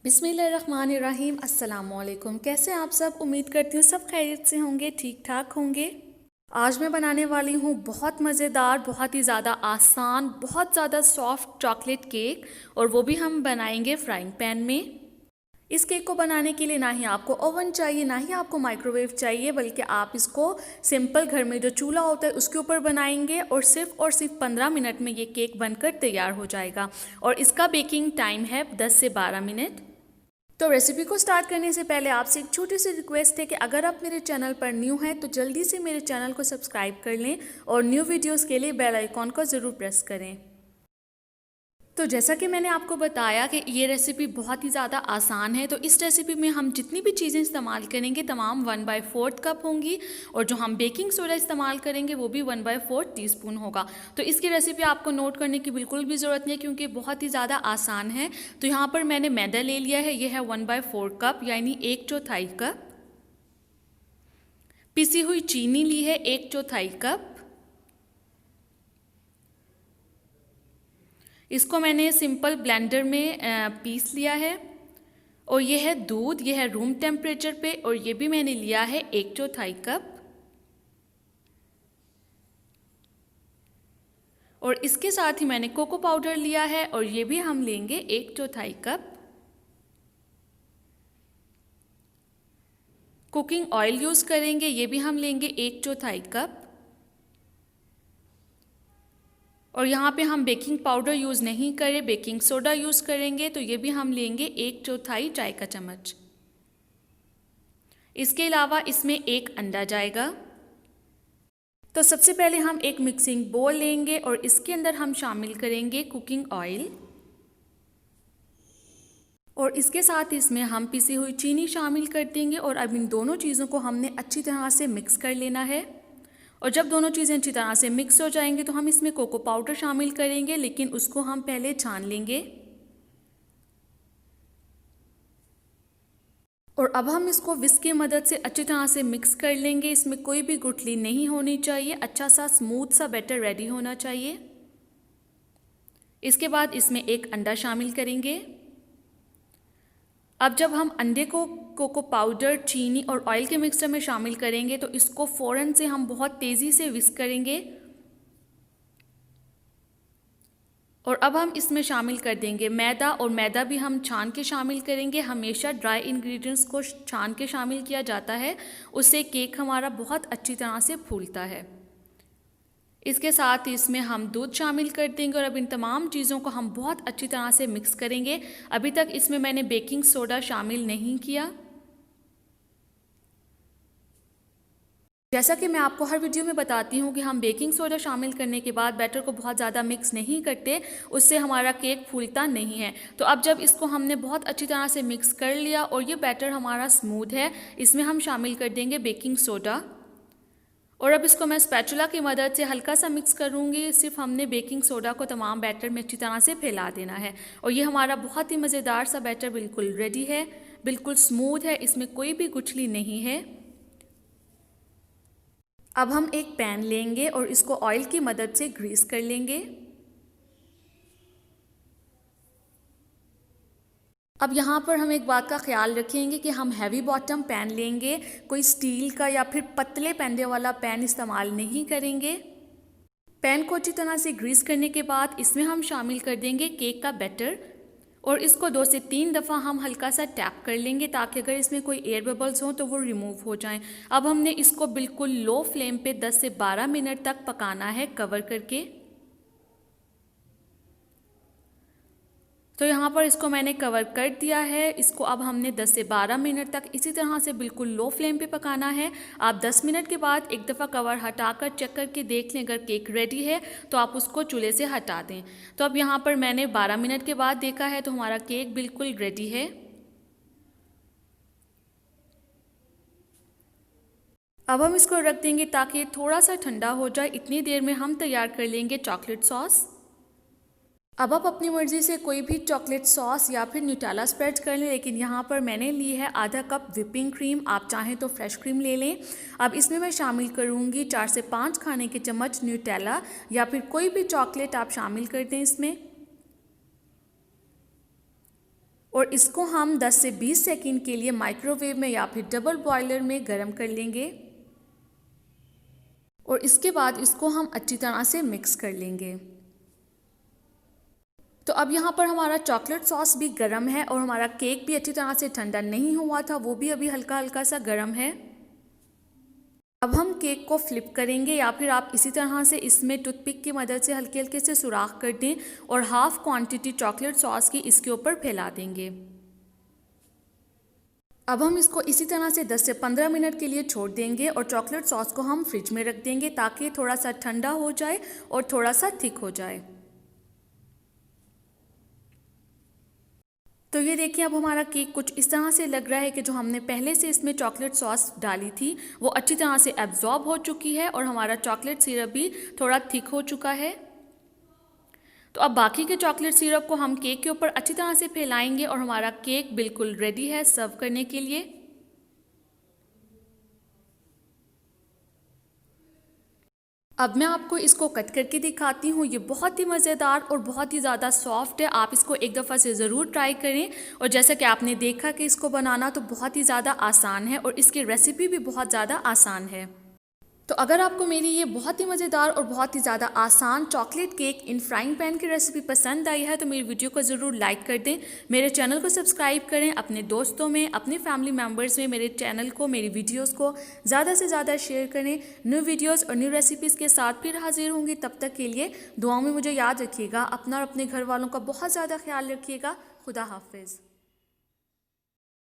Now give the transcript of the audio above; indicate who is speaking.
Speaker 1: बिस्मिल्लाहिर्रहमानिर्रहीम। अस्सलामुअलैकुम। कैसे हैं आप सब? उम्मीद करती हूँ सब खैरियत से होंगे, ठीक ठाक होंगे। आज मैं बनाने वाली हूँ बहुत मज़ेदार, बहुत ही ज़्यादा आसान, बहुत ज़्यादा सॉफ्ट चॉकलेट केक, और वो भी हम बनाएंगे फ्राइंग पैन में। इस केक को बनाने के लिए ना ही आपको ओवन चाहिए, ना ही आपको माइक्रोवेव चाहिए, बल्कि आप इसको सिंपल घर में जो चूल्हा होता है उसके ऊपर बनाएंगे और सिर्फ 15 मिनट में ये केक बनकर तैयार हो जाएगा। और इसका बेकिंग टाइम है 10 से 12 मिनट। तो रेसिपी को स्टार्ट करने से पहले आपसे एक छोटी सी रिक्वेस्ट है कि अगर आप मेरे चैनल पर न्यू हैं तो जल्दी से मेरे चैनल को सब्सक्राइब कर लें और न्यू वीडियोस के लिए बेल आइकॉन को ज़रूर प्रेस करें। तो जैसा कि मैंने आपको बताया कि ये रेसिपी बहुत ही ज़्यादा आसान है, तो इस रेसिपी में हम जितनी भी चीज़ें इस्तेमाल करेंगे तमाम 1/4 कप होंगी, और जो हम बेकिंग सोडा इस्तेमाल करेंगे वो भी 1/4 टीस्पून होगा। तो इसकी रेसिपी आपको नोट करने की बिल्कुल भी ज़रूरत नहीं है क्योंकि बहुत ही ज़्यादा आसान है। तो यहाँ पर मैंने मैदा ले लिया है, ये है 1/4 कप यानी 1/4 कप। पिसी हुई चीनी ली है 1/4 कप। इसको मैंने सिंपल ब्लेंडर में पीस लिया है। और ये है दूध, ये है रूम टेम्परेचर पे, और ये भी मैंने लिया है 1/4 कप। और इसके साथ ही मैंने कोको पाउडर लिया है और ये भी हम लेंगे 1/4 कप। कुकिंग ऑयल यूज़ करेंगे, ये भी हम लेंगे 1/4 कप। और यहाँ पे हम बेकिंग पाउडर यूज़ नहीं करें, बेकिंग सोडा यूज़ करेंगे, तो ये भी हम लेंगे 1/4 चाय का चम्मच। इसके अलावा इसमें एक अंडा जाएगा। तो सबसे पहले हम एक मिक्सिंग बोल लेंगे और इसके अंदर हम शामिल करेंगे कुकिंग ऑयल, और इसके साथ इसमें हम पिसी हुई चीनी शामिल कर देंगे। और अब इन दोनों चीज़ों को हमने अच्छी तरह से मिक्स कर लेना है। और जब दोनों चीज़ें अच्छी तरह से मिक्स हो जाएंगी तो हम इसमें कोको पाउडर शामिल करेंगे, लेकिन उसको हम पहले छान लेंगे। और अब हम इसको विस्क की मदद से अच्छी तरह से मिक्स कर लेंगे। इसमें कोई भी गुठली नहीं होनी चाहिए, अच्छा सा स्मूथ सा बैटर रेडी होना चाहिए। इसके बाद इसमें एक अंडा शामिल करेंगे। अब जब हम अंडे को कोको पाउडर, चीनी और ऑयल के मिक्सचर में शामिल करेंगे तो इसको फ़ौरन से हम बहुत तेज़ी से विस्क करेंगे। और अब हम इसमें शामिल कर देंगे मैदा, और मैदा भी हम छान के शामिल करेंगे। हमेशा ड्राई इंग्रेडिएंट्स को छान के शामिल किया जाता है, उससे केक हमारा बहुत अच्छी तरह से फूलता है। इसके साथ ही इसमें हम दूध शामिल कर देंगे और अब इन तमाम चीज़ों को हम बहुत अच्छी तरह से मिक्स करेंगे। अभी तक इसमें मैंने बेकिंग सोडा शामिल नहीं किया। जैसा कि मैं आपको हर वीडियो में बताती हूँ कि हम बेकिंग सोडा शामिल करने के बाद बैटर को बहुत ज़्यादा मिक्स नहीं करते, उससे हमारा केक फूलता नहीं है। तो अब जब इसको हमने बहुत अच्छी तरह से मिक्स कर लिया और ये बैटर हमारा स्मूथ है, इसमें हम शामिल कर देंगे बेकिंग सोडा। और अब इसको मैं स्पैचुला की मदद से हल्का सा मिक्स करूँगी। सिर्फ हमने बेकिंग सोडा को तमाम बैटर में अच्छी तरह से फैला देना है। और ये हमारा बहुत ही मज़ेदार सा बैटर बिल्कुल रेडी है, बिल्कुल स्मूथ है, इसमें कोई भी गुठली नहीं है। अब हम एक पैन लेंगे और इसको ऑयल की मदद से ग्रीस कर लेंगे। अब यहाँ पर हम एक बात का ख्याल रखेंगे कि हम हैवी बॉटम पैन लेंगे, कोई स्टील का या फिर पतले पैंदे वाला पैन इस्तेमाल नहीं करेंगे। पैन को अच्छी तरह से ग्रीस करने के बाद इसमें हम शामिल कर देंगे केक का बैटर, और इसको 2 से 3 दफ़ा हम हल्का सा टैप कर लेंगे ताकि अगर इसमें कोई एयर बबल्स हों तो वो रिमूव हो जाएं। अब हमने इसको बिल्कुल लो फ्लेम पे 10 से 12 मिनट तक पकाना है कवर करके। तो यहाँ पर इसको मैंने कवर कर दिया है। इसको अब हमने 10 से 12 मिनट तक इसी तरह से बिल्कुल लो फ्लेम पे पकाना है। आप 10 मिनट के बाद एक दफ़ा कवर हटाकर चेक करके देख लें, अगर केक रेडी है तो आप उसको चूल्हे से हटा दें। तो अब यहाँ पर मैंने 12 मिनट के बाद देखा है तो हमारा केक बिल्कुल रेडी है। अब हम इसको रख देंगे ताकि थोड़ा सा ठंडा हो जाए। इतनी देर में हम तैयार कर लेंगे चॉकलेट सॉस। अब आप अपनी मर्ज़ी से कोई भी चॉकलेट सॉस या फिर न्यूटेला स्प्रेड कर लें, लेकिन यहाँ पर मैंने ली है आधा कप व्हिपिंग क्रीम। आप चाहें तो फ्रेश क्रीम ले लें। अब इसमें मैं शामिल करूँगी 4 से 5 खाने के चम्मच न्यूटेला, या फिर कोई भी चॉकलेट आप शामिल कर दें इसमें। और इसको हम 10 से 20 सेकंड के लिए माइक्रोवेव में या फिर डबल बॉयलर में गर्म कर लेंगे और इसके बाद इसको हम अच्छी तरह से मिक्स कर लेंगे। तो अब यहाँ पर हमारा चॉकलेट सॉस भी गर्म है और हमारा केक भी अच्छी तरह से ठंडा नहीं हुआ था, वो भी अभी हल्का हल्का सा गर्म है। अब हम केक को फ्लिप करेंगे या फिर आप इसी तरह से इसमें टूथपिक की मदद से हल्के हल्के से सुराख कर दें और हाफ क्वांटिटी चॉकलेट सॉस की इसके ऊपर फैला देंगे। अब हम इसको इसी तरह से 10 से 15 मिनट के लिए छोड़ देंगे और चॉकलेट सॉस को हम फ्रिज में रख देंगे ताकि थोड़ा सा ठंडा हो जाए और थोड़ा सा थिक हो जाए। तो ये देखिए अब हमारा केक कुछ इस तरह से लग रहा है कि जो हमने पहले से इसमें चॉकलेट सॉस डाली थी वो अच्छी तरह से एब्जॉर्ब हो चुकी है और हमारा चॉकलेट सिरप भी थोड़ा थिक हो चुका है। तो अब बाकी के चॉकलेट सिरप को हम केक के ऊपर अच्छी तरह से फैलाएंगे और हमारा केक बिल्कुल रेडी है सर्व करने के लिए। अब मैं आपको इसको कट करके दिखाती हूँ। ये बहुत ही मज़ेदार और बहुत ही ज़्यादा सॉफ्ट है। आप इसको एक दफ़ा से ज़रूर ट्राई करें और जैसा कि आपने देखा कि इसको बनाना तो बहुत ही ज़्यादा आसान है और इसकी रेसिपी भी बहुत ज़्यादा आसान है। तो अगर आपको मेरी ये बहुत ही मज़ेदार और बहुत ही ज़्यादा आसान चॉकलेट केक इन फ्राइंग पैन की रेसिपी पसंद आई है तो मेरी वीडियो को ज़रूर लाइक कर दें, मेरे चैनल को सब्सक्राइब करें, अपने दोस्तों में, अपने फैमिली मेम्बर्स में मेरे चैनल को, मेरी वीडियोज़ को ज़्यादा से ज़्यादा शेयर करें। न्यू वीडियोज़ और न्यू रेसिपीज़ के साथ फिर हाजिर होंगी। तब तक के लिए दुआओं में मुझे याद रखिएगा। अपना और अपने घर वालों का बहुत ज़्यादा ख्याल रखिएगा। खुदा हाफिज़।